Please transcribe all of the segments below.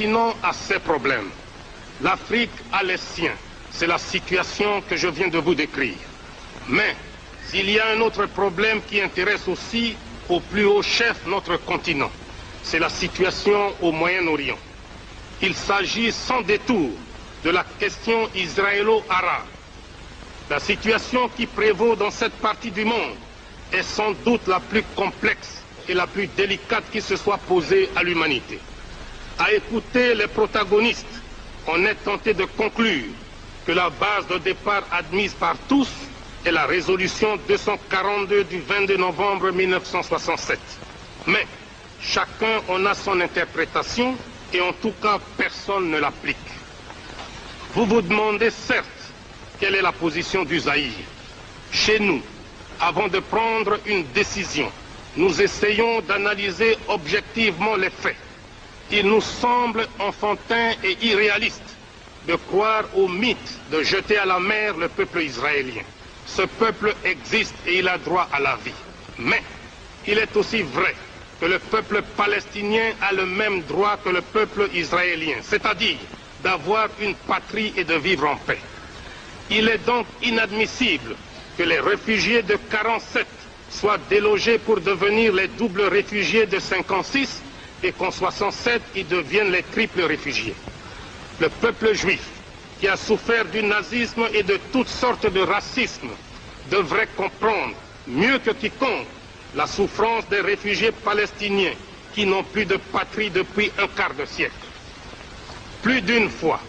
continent a ses problèmes. L'Afrique a les siens. C'est la situation que je viens de vous décrire. Mais il y a un autre problème qui intéresse aussi au plus haut chef notre continent. C'est la situation au Moyen-Orient. Il s'agit sans détour de la question israélo-arabe. La situation qui prévaut dans cette partie du monde est sans doute la plus complexe et la plus délicate qui se soit posée à l'humanité. À écouter les protagonistes, on est tenté de conclure que la base de départ admise par tous est la résolution 242 du 22 novembre 1967. Mais chacun en a son interprétation et en tout cas personne ne l'applique. Vous vous demandez certes quelle est la position du Zaïre. Chez nous, avant de prendre une décision, nous essayons d'analyser objectivement les faits. Il nous semble enfantin et irréaliste de croire au mythe de jeter à la mer le peuple israélien. Ce peuple existe et il a droit à la vie. Mais il est aussi vrai que le peuple palestinien a le même droit que le peuple israélien, c'est-à-dire d'avoir une patrie et de vivre en paix. Il est donc inadmissible que les réfugiés de 47 soient délogés pour devenir les doubles réfugiés de 56 et qu'en 67, ils deviennent les triples réfugiés. Le peuple juif, qui a souffert du nazisme et de toutes sortes de racisme, devrait comprendre, mieux que quiconque, la souffrance des réfugiés palestiniens qui n'ont plus de patrie depuis un quart de siècle. Plus d'une fois,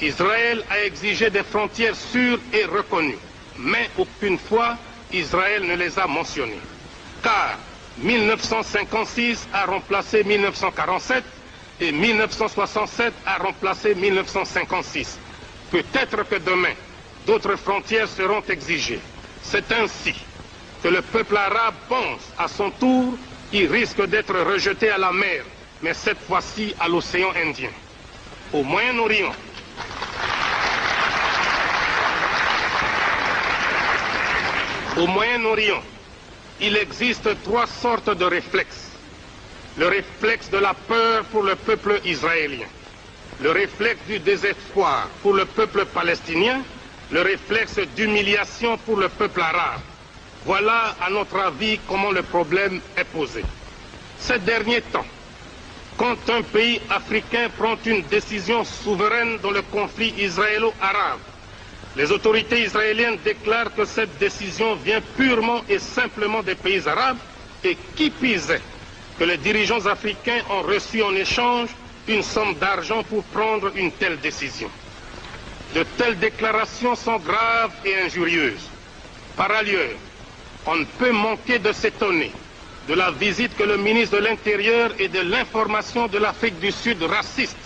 Israël a exigé des frontières sûres et reconnues, mais aucune fois Israël ne les a mentionnées. Car 1956 a remplacé 1947 et 1967 a remplacé 1956. Peut-être que demain, d'autres frontières seront exigées. C'est ainsi que le peuple arabe pense à son tour qu'il risque d'être rejeté à la mer, mais cette fois-ci à l'océan Indien. Au Moyen-Orient, il existe trois sortes de réflexes. Le réflexe de la peur pour le peuple israélien, le réflexe du désespoir pour le peuple palestinien, le réflexe d'humiliation pour le peuple arabe. Voilà, à notre avis, comment le problème est posé. Ces derniers temps, quand un pays africain prend une décision souveraine dans le conflit israélo-arabe, les autorités israéliennes déclarent que cette décision vient purement et simplement des pays arabes et qui pisait que les dirigeants africains ont reçu en échange une somme d'argent pour prendre une telle décision. De telles déclarations sont graves et injurieuses. Par ailleurs, on ne peut manquer de s'étonner de la visite que le ministre de l'Intérieur et de l'Information de l'Afrique du Sud raciste,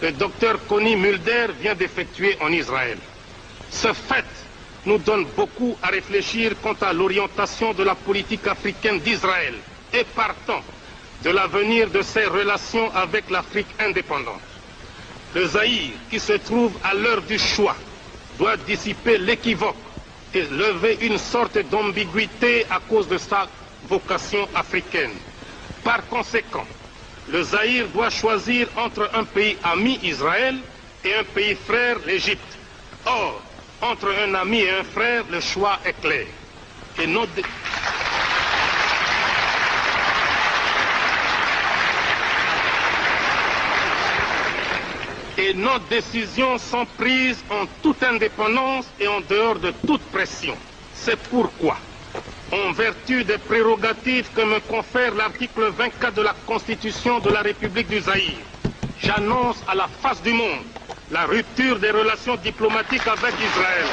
le docteur Connie Mulder, vient d'effectuer en Israël. Ce fait nous donne beaucoup à réfléchir quant à l'orientation de la politique africaine d'Israël et partant de l'avenir de ses relations avec l'Afrique indépendante. Le Zaïre, qui se trouve à l'heure du choix, doit dissiper l'équivoque et lever une sorte d'ambiguïté à cause de sa vocation africaine. Par conséquent, le Zaïre doit choisir entre un pays ami, Israël, et un pays frère, l'Égypte. Or, entre un ami et un frère, le choix est clair. Et nos décisions sont prises en toute indépendance et en dehors de toute pression. C'est pourquoi, en vertu des prérogatives que me confère l'article 24 de la Constitution de la République du Zaïre, j'annonce à la face du monde la rupture des relations diplomatiques avec Israël.